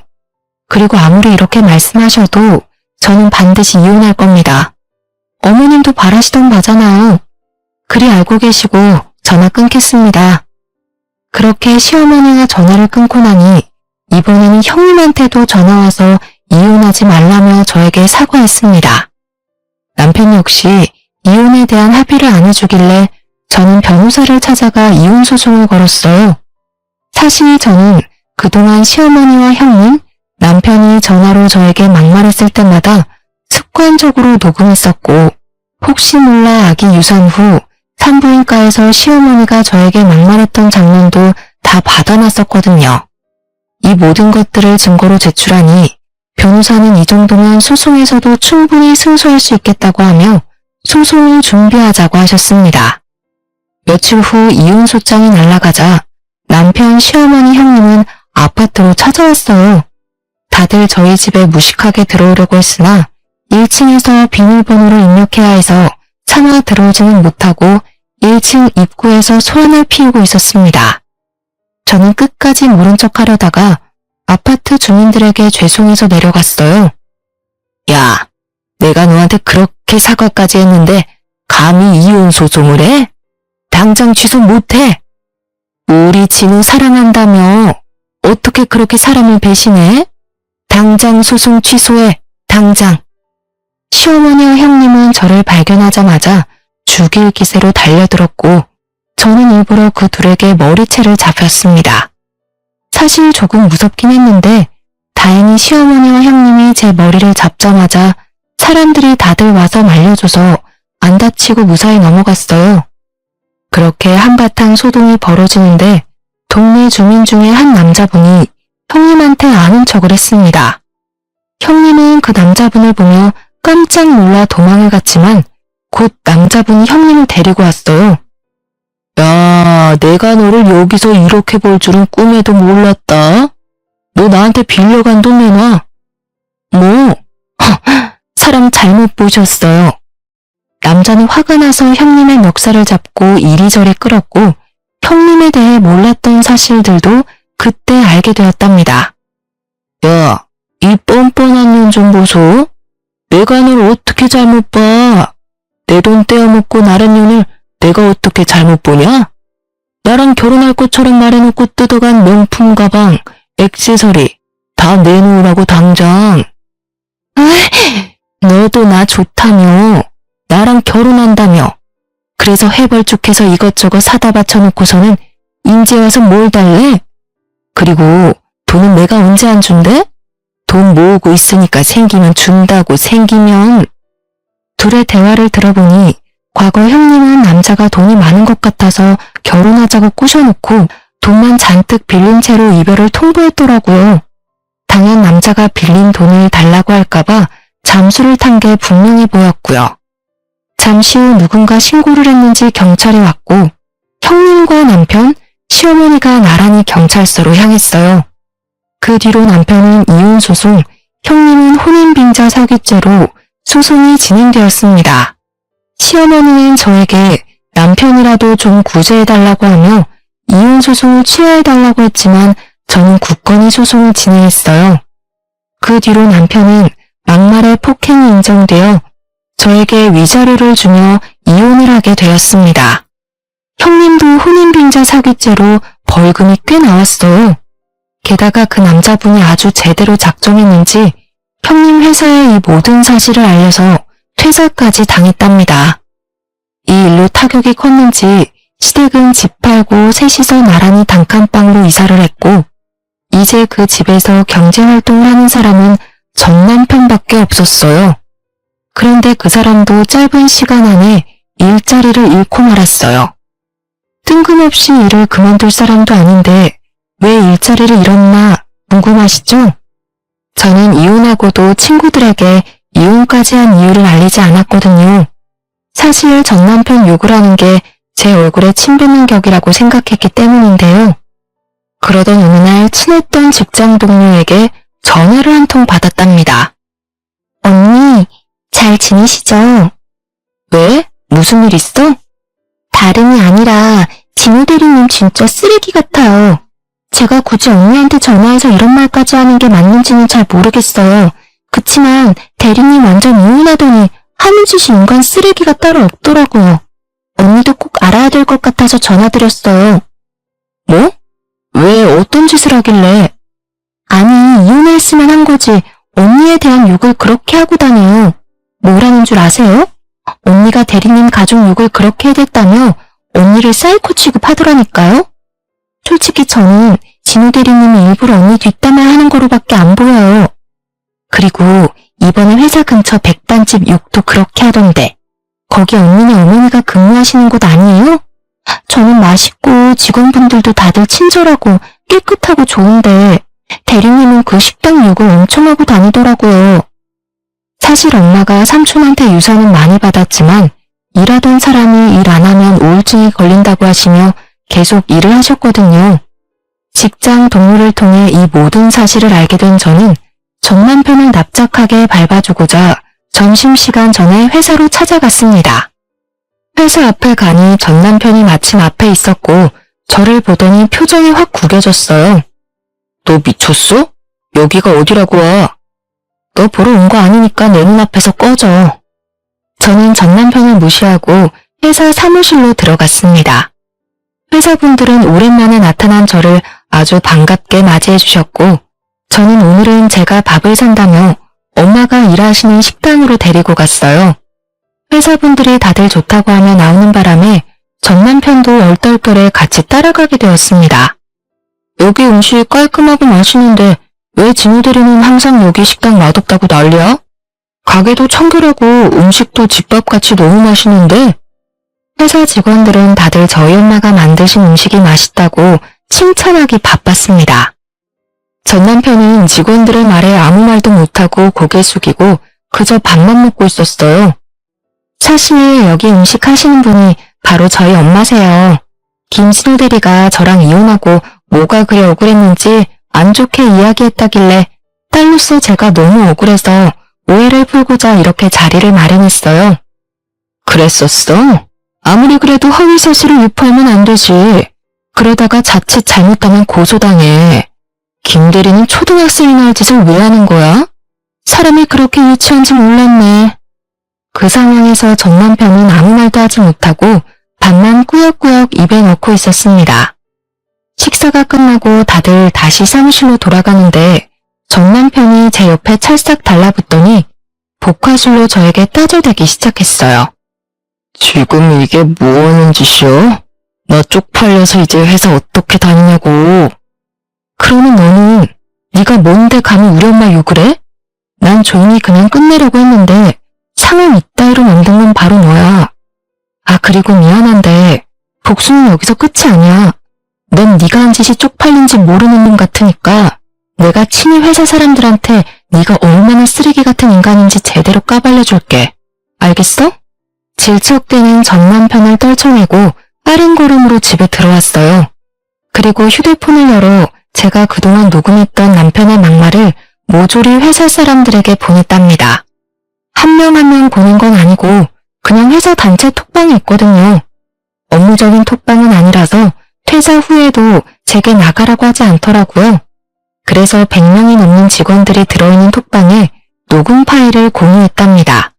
그리고 아무리 이렇게 말씀하셔도 저는 반드시 이혼할 겁니다. 어머님도 바라시던 바잖아요. 그리 알고 계시고 전화 끊겠습니다. 그렇게 시어머니가 전화를 끊고 나니 이번에는 형님한테도 전화와서 이혼하지 말라며 저에게 사과했습니다. 남편 역시 이혼에 대한 합의를 안 해주길래 저는 변호사를 찾아가 이혼 소송을 걸었어요. 사실 저는 그동안 시어머니와 형님, 남편이 전화로 저에게 막말했을 때마다 습관적으로 녹음했었고 혹시 몰라 아기 유산 후 산부인과에서 시어머니가 저에게 막말했던 장면도 다 받아놨었거든요. 이 모든 것들을 증거로 제출하니 변호사는 이 정도면 소송에서도 충분히 승소할 수 있겠다고 하며 소송을 준비하자고 하셨습니다. 며칠 후 이혼소장이 날아가자 남편, 시어머니, 형님은 아파트로 찾아왔어요. 다들 저희 집에 무식하게 들어오려고 했으나 1층에서 비밀번호를 입력해야 해서 차마 들어오지는 못하고 1층 입구에서 소란을 피우고 있었습니다. 저는 끝까지 모른 척 하려다가 아파트 주민들에게 죄송해서 내려갔어요.
야, 내가 너한테 그렇게 사과까지 했는데 감히 이혼 소송을 해? 당장 취소 못해. 우리 진우 사랑한다며 어떻게 그렇게 사람을 배신해? 당장 소송 취소해. 당장.
시어머니와 형님은 저를 발견하자마자 죽일 기세로 달려들었고 저는 일부러 그 둘에게 머리채를 잡혔습니다. 사실 조금 무섭긴 했는데 다행히 시어머니와 형님이 제 머리를 잡자마자 사람들이 다들 와서 말려줘서 안 다치고 무사히 넘어갔어요. 그렇게 한바탕 소동이 벌어지는데 동네 주민 중에 한 남자분이 형님한테 아는 척을 했습니다. 형님은 그 남자분을 보며 깜짝 놀라 도망을 갔지만 곧 남자분이 형님을 데리고 왔어요.
야, 내가 너를 여기서 이렇게 볼 줄은 꿈에도 몰랐다. 너 나한테 빌려간 돈 내놔. 뭐?
사람 잘못 보셨어요. 남자는 화가 나서 형님의 멱살을 잡고 이리저리 끌었고 형님에 대해 몰랐던 사실들도 그때 알게 되었답니다.
야, 이 뻔뻔한 년 좀 보소. 내가 널 어떻게 잘못 봐. 내 돈 떼어먹고 나른 년을 내가 어떻게 잘못 보냐? 나랑 결혼할 것처럼 말해놓고 뜯어간 명품 가방, 액세서리 다 내놓으라고 당장.
너도 나 좋다며.
나랑 결혼한다며. 그래서 해벌쭉해서 이것저것 사다 바쳐놓고서는 인제 와서 뭘 달래? 그리고 돈은 내가 언제 안 준대? 돈 모으고 있으니까 생기면 준다고. 생기면.
둘의 대화를 들어보니 과거 형님은 남자가 돈이 많은 것 같아서 결혼하자고 꼬셔놓고 돈만 잔뜩 빌린 채로 이별을 통보했더라고요. 당연 남자가 빌린 돈을 달라고 할까봐 잠수를 탄 게 분명해 보였고요. 잠시 후 누군가 신고를 했는지 경찰이 왔고 형님과 남편, 시어머니가 나란히 경찰서로 향했어요. 그 뒤로 남편은 이혼소송, 형님은 혼인빙자 사기죄로 소송이 진행되었습니다. 시어머니는 저에게 남편이라도 좀 구제해달라고 하며 이혼소송을 취하해달라고 했지만 저는 굳건히 소송을 진행했어요. 그 뒤로 남편은 막말의 폭행이 인정되어 저에게 위자료를 주며 이혼을 하게 되었습니다. 형님도 혼인빙자 사기죄로 벌금이 꽤 나왔어요. 게다가 그 남자분이 아주 제대로 작정했는지 형님 회사에 이 모든 사실을 알려서 퇴사까지 당했답니다. 이 일로 타격이 컸는지 시댁은 집 팔고 셋이서 나란히 단칸방으로 이사를 했고 이제 그 집에서 경제활동을 하는 사람은 전 남편밖에 없었어요. 그런데 그 사람도 짧은 시간 안에 일자리를 잃고 말았어요. 뜬금없이 일을 그만둘 사람도 아닌데 왜 일자리를 잃었나 궁금하시죠? 저는 이혼하고도 친구들에게 이혼까지 한 이유를 알리지 않았거든요. 사실 전 남편 욕을 하는 게 제 얼굴에 침 뱉는 격이라고 생각했기 때문인데요. 그러던 어느 날 친했던 직장 동료에게 전화를 한 통 받았답니다. 언니, 잘 지내시죠?
왜? 무슨 일 있어?
다름이 아니라 진우 대리님 진짜 쓰레기 같아요. 제가 굳이 언니한테 전화해서 이런 말까지 하는 게 맞는지는 잘 모르겠어요. 그치만 대리님 완전 이혼하더니 하는 짓이 인간 쓰레기가 따로 없더라고요. 언니도 꼭 알아야 될 것 같아서 전화드렸어요.
뭐? 왜 어떤 짓을 하길래?
아니, 이혼했으면 한 거지 언니에 대한 욕을 그렇게 하고 다녀요. 뭐라는 줄 아세요? 언니가 대리님 가족 욕을 그렇게 해댔다며 언니를 사이코 취급하더라니까요. 솔직히 저는 진우 대리님이 일부러 언니 뒷담화 하는 거로밖에 안 보여요. 그리고 이번에 회사 근처 백반집 욕도 그렇게 하던데 거기 언니네 어머니가 근무하시는 곳 아니에요? 저는 맛있고 직원분들도 다들 친절하고 깨끗하고 좋은데 대리님은 그 식당 욕을 엄청 하고 다니더라고요. 사실 엄마가 삼촌한테 유산은 많이 받았지만 일하던 사람이 일 안 하면 우울증이 걸린다고 하시며 계속 일을 하셨거든요. 직장 동료를 통해 이 모든 사실을 알게 된 저는 전 남편을 납작하게 밟아주고자 점심시간 전에 회사로 찾아갔습니다. 회사 앞에 가니 전 남편이 마침 앞에 있었고 저를 보더니 표정이 확 구겨졌어요.
너 미쳤어? 여기가 어디라고 와?
너 보러 온 거 아니니까 내 눈앞에서 꺼져. 저는 전 남편을 무시하고 회사 사무실로 들어갔습니다. 회사분들은 오랜만에 나타난 저를 아주 반갑게 맞이해 주셨고 저는 오늘은 제가 밥을 산다며 엄마가 일하시는 식당으로 데리고 갔어요. 회사분들이 다들 좋다고 하며 나오는 바람에 전 남편도 얼떨결에 같이 따라가게 되었습니다.
여기 음식 깔끔하고 맛있는데 왜 진우대리는 항상 여기 식당 맛없다고 난리야? 가게도 청결하고 음식도 집밥같이 너무 맛있는데?
회사 직원들은 다들 저희 엄마가 만드신 음식이 맛있다고 칭찬하기 바빴습니다. 전 남편은 직원들의 말에 아무 말도 못하고 고개 숙이고 그저 밥만 먹고 있었어요. 사실 여기 음식 하시는 분이 바로 저희 엄마세요. 김진우 대리가 저랑 이혼하고 뭐가 그리 억울했는지 안 좋게 이야기했다길래 딸로서 제가 너무 억울해서 오해를 풀고자 이렇게 자리를 마련했어요.
그랬었어? 아무리 그래도 허위사실을 유포하면 안 되지. 그러다가 자칫 잘못하면 고소당해. 김 대리는 초등학생이나 할 짓을 왜 하는 거야? 사람이 그렇게 유치한지 몰랐네.
그 상황에서 전 남편은 아무 말도 하지 못하고 밥만 꾸역꾸역 입에 넣고 있었습니다. 식사가 끝나고 다들 다시 사무실로 돌아가는데 전 남편이 제 옆에 찰싹 달라붙더니 복화술로 저에게 따져대기 시작했어요.
지금 이게 뭐 하는 짓이야? 나 쪽팔려서 이제 회사 어떻게 다니냐고.
그러는 너는 네가 뭔데 감히 우리 엄마 욕을 해? 난 조용히 그냥 끝내려고 했는데 상황 이따위로 만든 건 바로 너야. 아 그리고 미안한데 복수는 여기서 끝이 아니야. 넌 네가 한 짓이 쪽팔린지 모르는 놈 같으니까 내가 친히 회사 사람들한테 네가 얼마나 쓰레기 같은 인간인지 제대로 까발려줄게. 알겠어? 질척대는 전 남편을 떨쳐내고 빠른 걸음으로 집에 들어왔어요. 그리고 휴대폰을 열어 제가 그동안 녹음했던 남편의 막말을 모조리 회사 사람들에게 보냈답니다. 한 명 한 명 보낸 건 아니고 그냥 회사 단체 톡방이 있거든요. 업무적인 톡방은 아니라서 퇴사 후에도 제게 나가라고 하지 않더라고요. 그래서 100명이 넘는 직원들이 들어있는 톡방에 녹음 파일을 공유했답니다.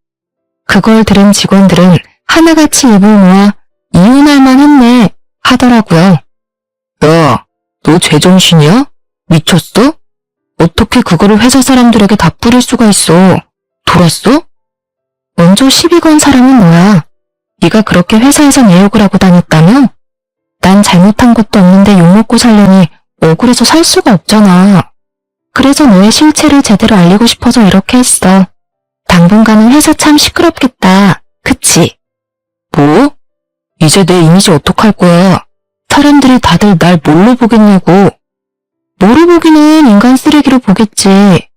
그걸 들은 직원들은 하나같이 입을 모아 이혼할 만했네 하더라고요.
야, 너 제정신이야? 미쳤어? 어떻게 그거를 회사 사람들에게 다 뿌릴 수가 있어? 돌았어?
먼저 시비 건 사람은 너야. 네가 그렇게 회사에서 내 욕을 하고 다녔다며? 난 잘못한 것도 없는데 욕먹고 살려니 억울해서 살 수가 없잖아. 그래서 너의 실체를 제대로 알리고 싶어서 이렇게 했어. 당분간은 회사 참 시끄럽겠다. 그치?
뭐? 이제 내 이미지 어떡할 거야? 사람들이 다들 날 뭘로 보겠냐고.
뭐로 보기는 인간 쓰레기로 보겠지.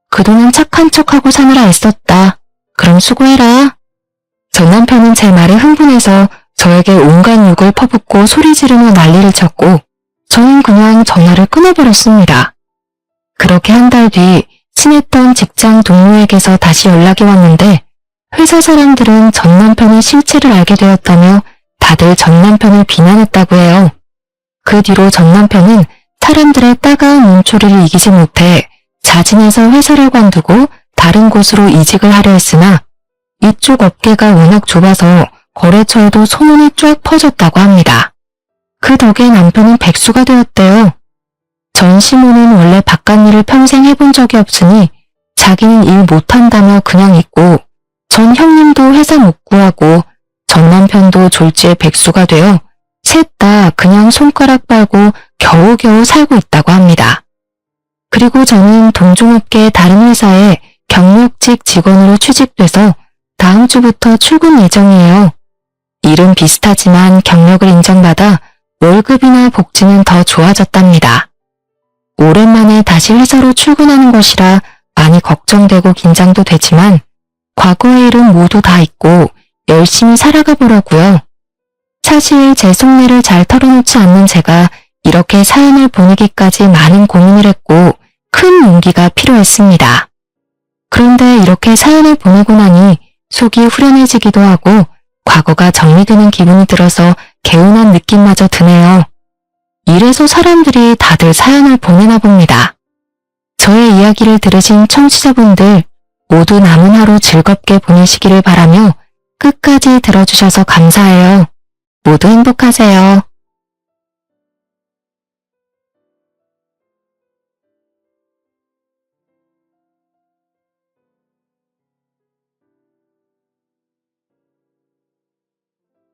그동안 착한 척하고 사느라 애썼다. 그럼 수고해라. 전 남편은 제 말에 흥분해서 저에게 온갖 욕을 퍼붓고 소리 지르며 난리를 쳤고 저는 그냥 전화를 끊어버렸습니다. 그렇게 한 달 뒤 친했던 직장 동료에게서 다시 연락이 왔는데 회사 사람들은 전 남편의 실체를 알게 되었다며 다들 전 남편을 비난했다고 해요. 그 뒤로 전 남편은 사람들의 따가운 눈초리를 이기지 못해 자진해서 회사를 관두고 다른 곳으로 이직을 하려 했으나 이쪽 업계가 워낙 좁아서 거래처에도 소문이 쫙 퍼졌다고 합니다. 그 덕에 남편은 백수가 되었대요. 전 시모는 원래 바깥 일을 평생 해본 적이 없으니 자기는 일 못한다며 그냥 있고 전 형님도 회사 못 구하고 전 남편도 졸지에 백수가 되어 셋 다 그냥 손가락 빨고 겨우겨우 살고 있다고 합니다. 그리고 저는 동종업계 다른 회사에 경력직 직원으로 취직돼서 다음 주부터 출근 예정이에요. 일은 비슷하지만 경력을 인정받아 월급이나 복지는 더 좋아졌답니다. 오랜만에 다시 회사로 출근하는 것이라 많이 걱정되고 긴장도 되지만 과거의 일은 모두 다 잊고 열심히 살아가 보려고요. 사실 제 속내를 잘 털어놓지 않는 제가 이렇게 사연을 보내기까지 많은 고민을 했고 큰 용기가 필요했습니다. 그런데 이렇게 사연을 보내고 나니 속이 후련해지기도 하고 과거가 정리되는 기분이 들어서 개운한 느낌마저 드네요. 이래서 사람들이 다들 사연을 보내나 봅니다. 저의 이야기를 들으신 청취자분들 모두 남은 하루 즐겁게 보내시기를 바라며 끝까지 들어주셔서 감사해요. 모두 행복하세요.